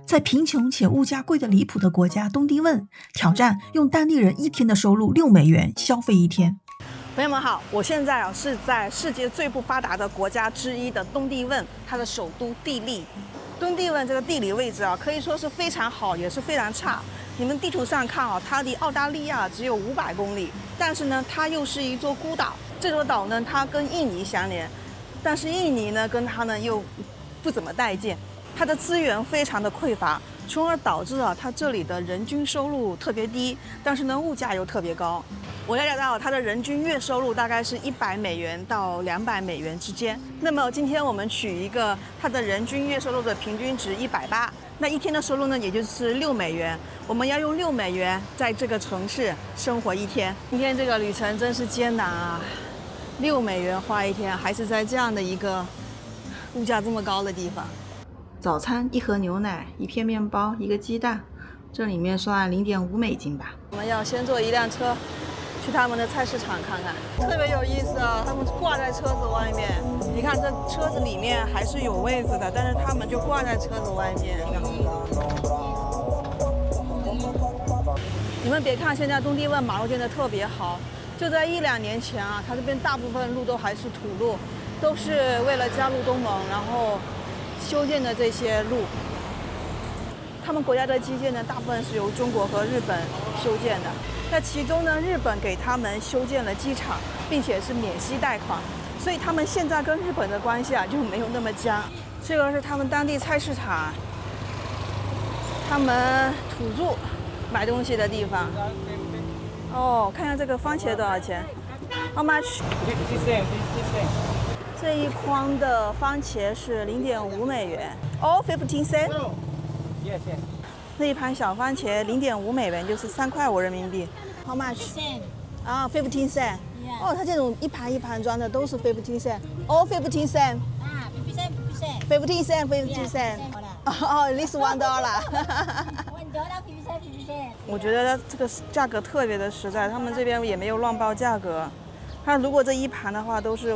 在贫穷且物价贵得离谱的国家东帝汶，挑战用当地人1天的收入$6消费1天。朋友们好，我现在是在世界最不发达的国家之一的东帝汶，它的首都地利。东帝汶这个地理位置可以说是非常好，也是非常差。你们地图上看它离澳大利亚只有500公里，但是呢，它又是一座孤岛。这座岛呢，它跟印尼相连，但是印尼呢，跟它呢又不怎么待见。它的资源非常的匮乏，从而导致它这里的人均收入特别低，但是呢，物价又特别高。我了解到它的人均月收入大概是$100到$200之间。那么今天我们取一个它的人均月收入的平均值180，那1天的收入呢，也就是$6。我们要用$6在这个城市生活1天。今天这个旅程真是艰难啊！$6花1天，还是在这样的一个物价这么高的地方。早餐1盒牛奶、1片面包、1个鸡蛋，这里面算$0.5吧。我们要先坐一辆车去他们的菜市场看看，特别有意思啊！他们挂在车子外面，你看这车子里面还是有位子的，但是他们就挂在车子外面。你们别看现在东帝汶马路建得特别好，就在1-2年前它这边大部分路都还是土路，都是为了加入东盟然后修建的这些路。他们国家的基建呢，大部分是由中国和日本修建的。那其中呢，日本给他们修建了机场，并且是免息贷款，所以他们现在跟日本的关系就没有那么僵。这个是他们当地菜市场，他们土著买东西的地方。看看这个番茄多少钱 ？How much？ 这一筐的番茄是$0.5。Oh, 15 cents? Yes. 那一盘小番茄$0.5，就是3.5人民币。How much？ 15 cents。它这种一盘一盘装的都是15 cents。Oh, 15 cents。15 cents。this $1。我觉得这个价格特别的实在，他们这边也没有乱报价格。它如果这一盘的话都是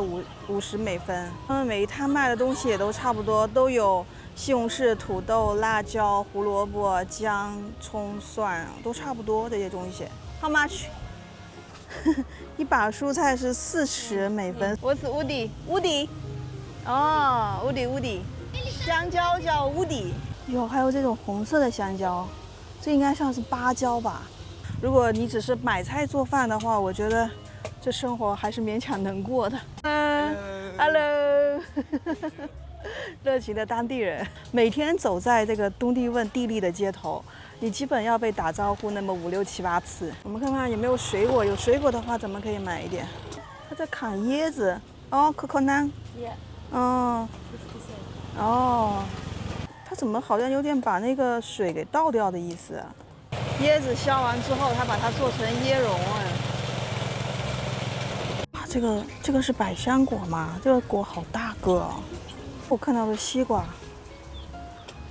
$50。他们每一摊卖的东西也都差不多，都有西红柿、土豆、辣椒、胡萝卜、姜、葱、蒜，都差不多这些东西。How much？ 一把蔬菜是$40。What's Woody？ Woody。香蕉叫 Woody。有，还有这种红色的香蕉，这应该像是芭蕉吧。如果你只是买菜做饭的话，我觉得这生活还是勉强能过的。Hello。热情的当地人，每天走在这个东帝汶地利的街头，你基本要被打招呼那么5、6、7、8次。我们看看有没有水果，有水果的话咱们可以买一点。他在砍椰子，coconut。他怎么好像有点把那个水给倒掉的意思啊？椰子削完之后，他把它做成椰蓉这个是百香果吗？这个果好大个哦。我看到的西瓜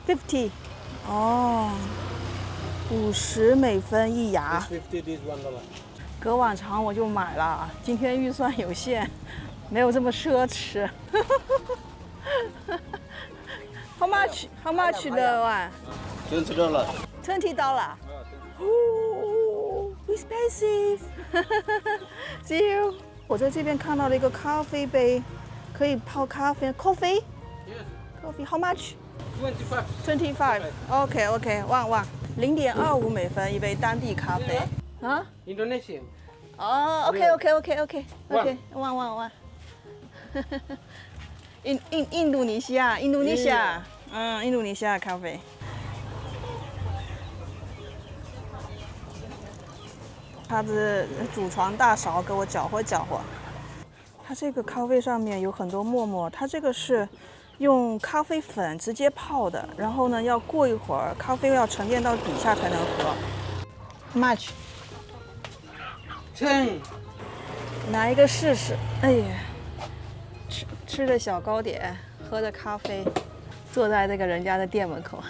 ，50，$50一牙。隔往常我就买了，今天预算有限，没有这么奢侈。How much the one? $20. $20. Oh, expensive. See you. 我在这边看到了一个咖啡杯，可以泡咖啡。Coffee? Coffee. How much? 25. OK. One. $0.25一杯当地咖啡。Indonesian. OK. One. 印度尼西亚，印度尼西亚咖啡。他的祖传大勺给我搅和搅和。它这个咖啡上面有很多沫沫，它这个是用咖啡粉直接泡的，然后呢要过一会儿，咖啡要沉淀到底下才能喝。Much？ 10。拿一个试试。哎呀，吃着小糕点，喝着咖啡，坐在这个人家的店门口，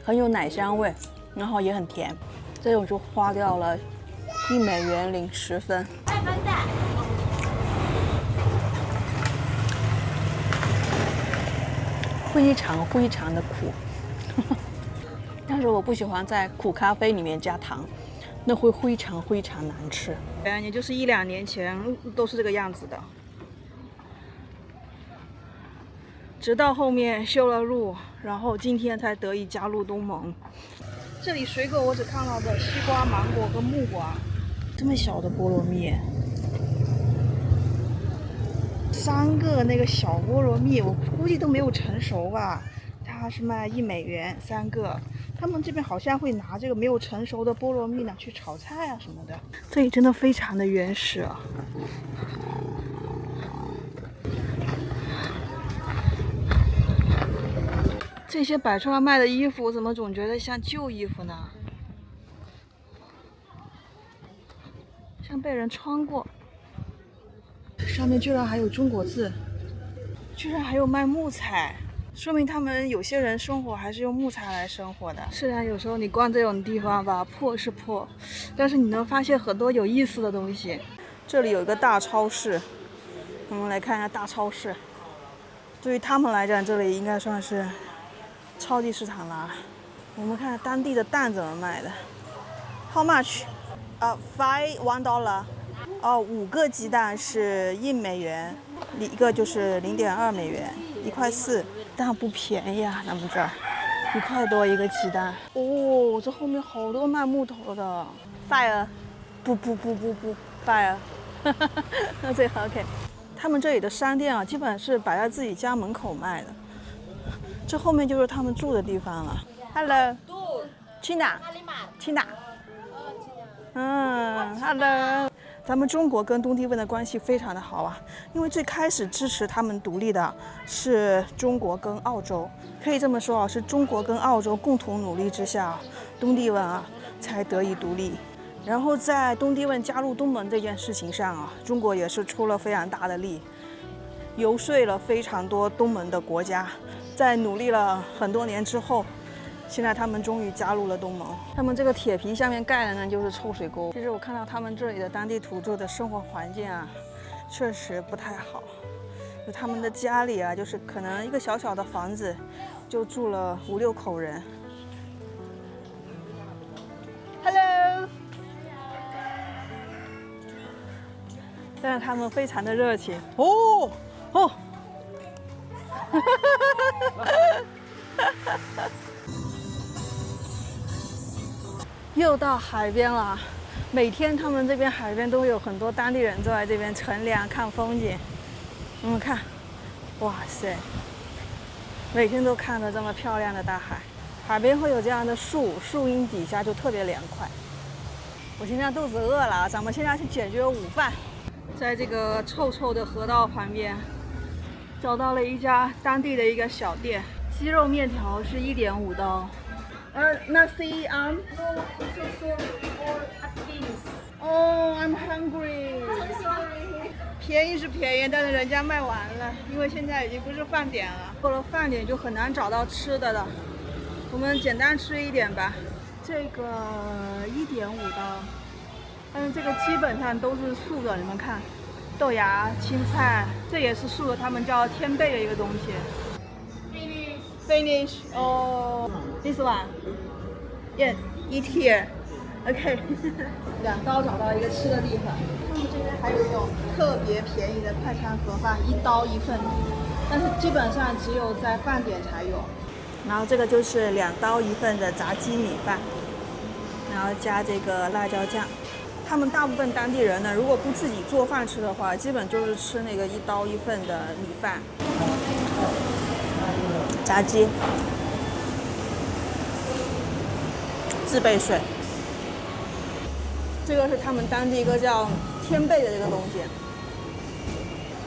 很有奶香味，然后也很甜。这种就花掉了$1零10分。非常的苦。是我不喜欢在苦咖啡里面加糖，那会非常非常难吃。也就是1-2年前都是这个样子的，直到后面修了路，然后今天才得以加入东盟。这里水果我只看到的西瓜、芒果跟木瓜，这么小的菠萝蜜，3个那个小菠萝蜜，我估计都没有成熟吧。它是卖1美元3个。他们这边好像会拿这个没有成熟的菠萝蜜呢去炒菜啊什么的。这里真的非常的原始啊。这些摆出来卖的衣服，我怎么总觉得像旧衣服呢？像被人穿过。上面居然还有中国字，居然还有卖木材，说明他们有些人生活还是用木材来生活的。虽然有时候你逛这种地方吧，破是破，但是你能发现很多有意思的东西。这里有一个大超市，我们来看一下大超市。对于他们来讲，这里应该算是超级市场啦。我们看当地的蛋怎么卖的。How much? $1. 5个鸡蛋是1美元，一个就是0.2美元，1块4，但不便宜啊，咱们这儿1块多一个鸡蛋。哦，这后面好多卖木头的。Fire， 不 ，Fire， 那这个 OK。他们这里的商店啊，基本是摆在自己家门口卖的。这后面就是他们住的地方了。Hello， 去哪？去哪？Hello。咱们中国跟东帝汶的关系非常的好啊，因为最开始支持他们独立的是中国跟澳洲，可以这么说啊，是中国跟澳洲共同努力之下，东帝汶啊才得以独立。然后在东帝汶加入东盟这件事情上啊，中国也是出了非常大的力，游说了非常多东盟的国家，在努力了很多年之后。现在他们终于加入了东盟。他们这个铁皮下面盖的呢，就是臭水沟。其实我看到他们这里的当地土著的生活环境啊，确实不太好。就他们的家里啊，就是可能一个小小的房子，就住了5、6口人。Hello。但是他们非常的热情。哦。又到海边了，每天他们这边海边都会有很多当地人坐在这边乘凉看风景。你们看，哇塞，每天都看着这么漂亮的大海。海边会有这样的树荫底下就特别凉快。我现在肚子饿了，咱们现在去解决午饭。在这个臭臭的河道旁边，找到了一家当地的一个小店，鸡肉面条是1.5刀。Nasi No, Oh, I'm hungry. 便宜是便宜，但是人家卖完了，因为现在已经不是饭点了。过了饭点就很难找到吃的了。我们简单吃一点吧。这个1.5刀，但是这个基本上都是素的，你们看，豆芽、青菜，这也是素的，他们叫天贝的一个东西。Finish. Oh, this one. Yeah, eat here. OK. 2刀找到一个吃的地方。他们这边还有一种特别便宜的快餐盒饭，1刀1份，但是基本上只有在饭点才有。然后这个就是2刀1份的炸鸡米饭，然后加这个辣椒酱。他们大部分当地人呢，如果不自己做饭吃的话，基本就是吃那个1刀1份的米饭。炸鸡，自备水。这个是他们当地一个叫天贝的这个东西，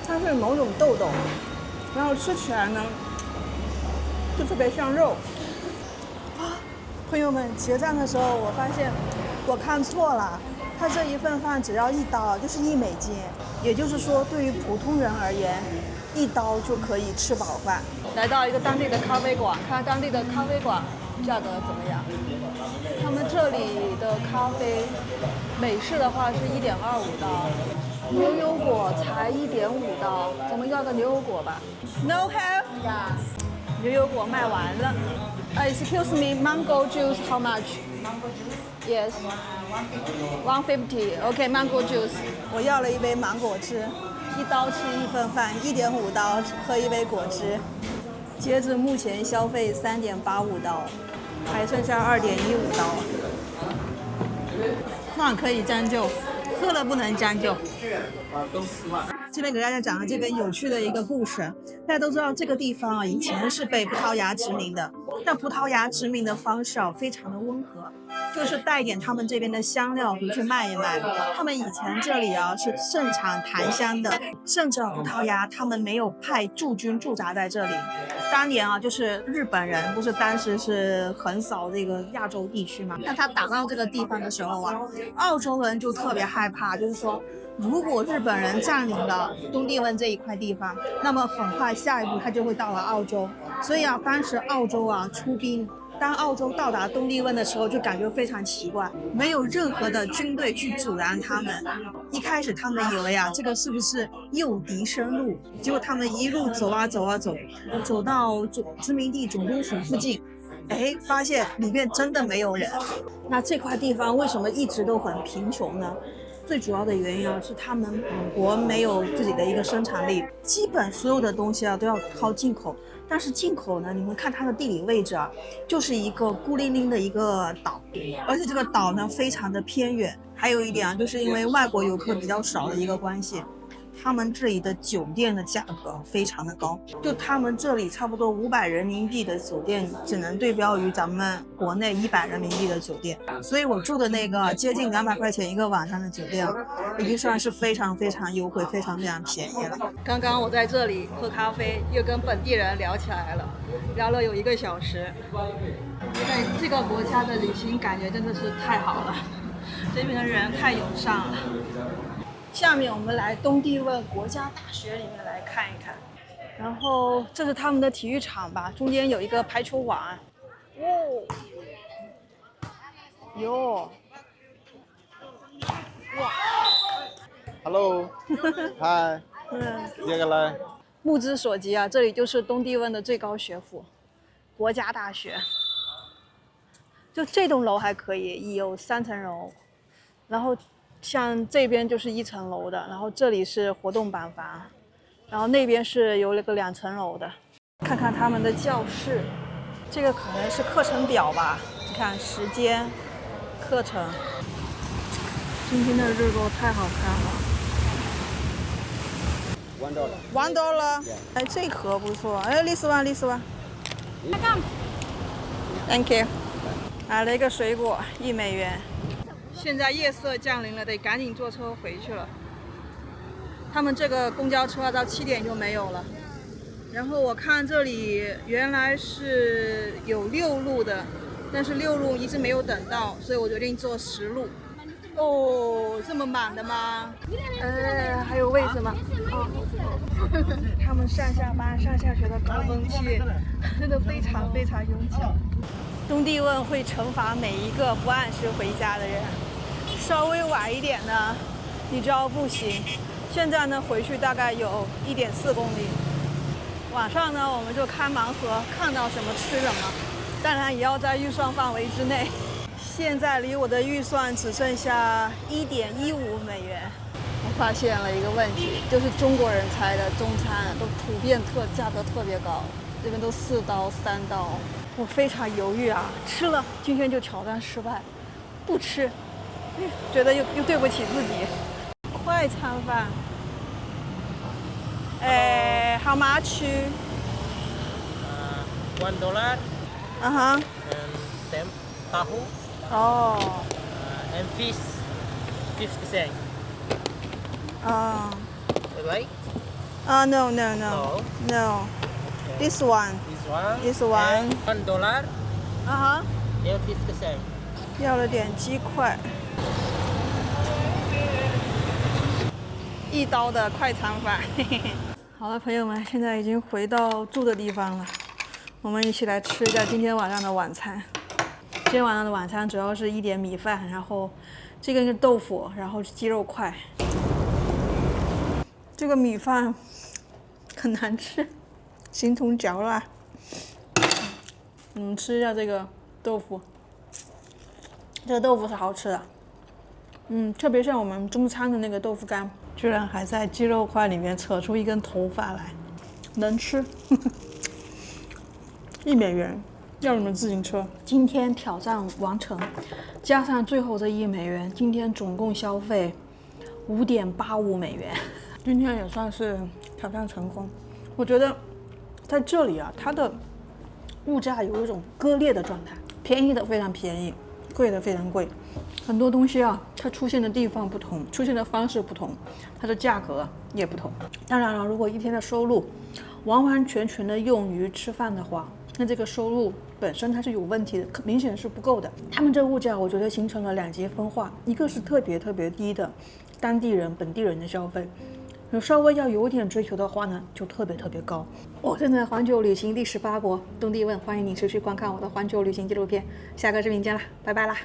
它是某种豆豆，然后吃起来呢，就特别像肉。啊，朋友们，结账的时候我发现我看错了，它这一份饭只要1刀，就是1美金，也就是说对于普通人而言，1刀就可以吃饱饭。来到一个当地的咖啡馆，看当地的咖啡馆价格怎么样？他们这里的咖啡，美式的话是1.25刀，牛油果才1.5刀，咱们要个牛油果吧。No have? Yeah. 牛油果卖完了。Excuse me, mango juice how much? Mango juice? Yes. 150. OK, mango juice. 我要了一杯芒果汁，1刀吃1份饭，1.5刀喝一杯果汁。截至目前消费3.85刀，还剩下2.15刀。饭可以将就，喝了不能将就。这边给大家讲了这个有趣的一个故事。大家都知道这个地方啊，以前是被葡萄牙殖民的，但葡萄牙殖民的方式啊非常的温和，就是带点他们这边的香料回去卖一卖。他们以前这里啊是盛产檀香的，甚至葡萄牙他们没有派驻军驻扎在这里。当年啊，就是日本人不是当时是横扫这个亚洲地区嘛，那他打到这个地方的时候啊，澳洲人就特别害怕，就是说，如果日本人占领了东帝汶这一块地方，那么很快下一步他就会到了澳洲。所以啊，当时澳洲啊出兵，当澳洲到达东帝汶的时候，就感觉非常奇怪，没有任何的军队去阻拦他们。一开始他们以为啊，这个是不是诱敌深入？结果他们一路走啊走啊走，走到殖民地总督府附近，哎，发现里面真的没有人。那这块地方为什么一直都很贫穷呢？最主要的原因啊，是他们本国没有自己的一个生产力，基本所有的东西啊都要靠进口。但是进口呢，你们看它的地理位置啊，就是一个孤零零的一个岛，而且这个岛呢非常的偏远。还有一点啊，就是因为外国游客比较少的一个关系，他们这里的酒店的价格非常的高，就他们这里差不多500人民币的酒店，只能对标于咱们国内100人民币的酒店。所以我住的那个接近200块钱一个晚上的酒店，已经算是非常非常优惠、非常非常便宜了。刚刚我在这里喝咖啡，又跟本地人聊起来了，聊了有1个小时。在这个国家的旅行感觉真的是太好了，这边的人太友善了。下面我们来东帝汶国家大学里面来看一看，然后这是他们的体育场吧，中间有一个排球网。哦，哟，哇 Hello. Hi. 接下来。目之所及啊，这里就是东帝汶的最高学府，国家大学。就这栋楼还可以，有3层楼，然后像这边就是1层楼的，然后这里是活动板房，然后那边是有那个2层楼的。看看他们的教室，这个可能是课程表吧，你看时间、课程。今天的日落太好看了。$1。哎，这盒不错。哎，this one。Thank you。买了一个水果，$1。现在夜色降临了，得赶紧坐车回去了。他们这个公交车到7点就没有了。然后我看这里原来是有6路的，但是6路一直没有等到，所以我决定坐10路。哦，这么满的吗？还有位置吗？他们上下班、上下学的高峰期，真的非常非常拥挤。东帝汶会惩罚每一个不按时回家的人，稍微晚一点呢，你就要步行。现在呢，回去大概有1.4公里。晚上呢，我们就开盲盒，看到什么吃什么，当然也要在预算范围之内。现在离我的预算只剩下$1.15。我发现了一个问题，就是中国人开的中餐都普遍价格特别高，这边都4刀、3刀。我非常犹豫啊，吃了今天就挑战失败，不吃，觉得又对不起自己。快餐饭，how much? $1 and tahu. Oh. And fish 50 cents. You like? No. No. No. This one. This one. And $1 and 50 cents. 要了点鸡块。1刀的快餐饭。好了，朋友们，现在已经回到住的地方了，我们一起来吃一下今天晚上的晚餐。今天晚上的晚餐主要是一点米饭，然后这个是豆腐，然后鸡肉块。这个米饭很难吃，形同嚼蜡。吃一下这个豆腐，这个豆腐是好吃的。特别像我们中餐的那个豆腐干，居然还在鸡肉块里面扯出一根头发来，能吃。$1，要你们自行车。今天挑战完成，加上最后这$1，今天总共消费$5.85。今天也算是挑战成功。我觉得在这里啊，它的物价有一种割裂的状态，便宜的非常便宜，贵的非常贵。很多东西啊，它出现的地方不同，出现的方式不同，它的价格也不同。当然了，如果一天的收入完完全全的用于吃饭的话，那这个收入本身它是有问题的，明显是不够的。他们这物价，我觉得形成了2极分化，一个是特别低的当地人、本地人的消费。稍微要有点追求的话呢，就特别高。我正在环球旅行第18国东帝汶，欢迎你持续观看我的环球旅行纪录片。下个视频见啦，拜拜啦！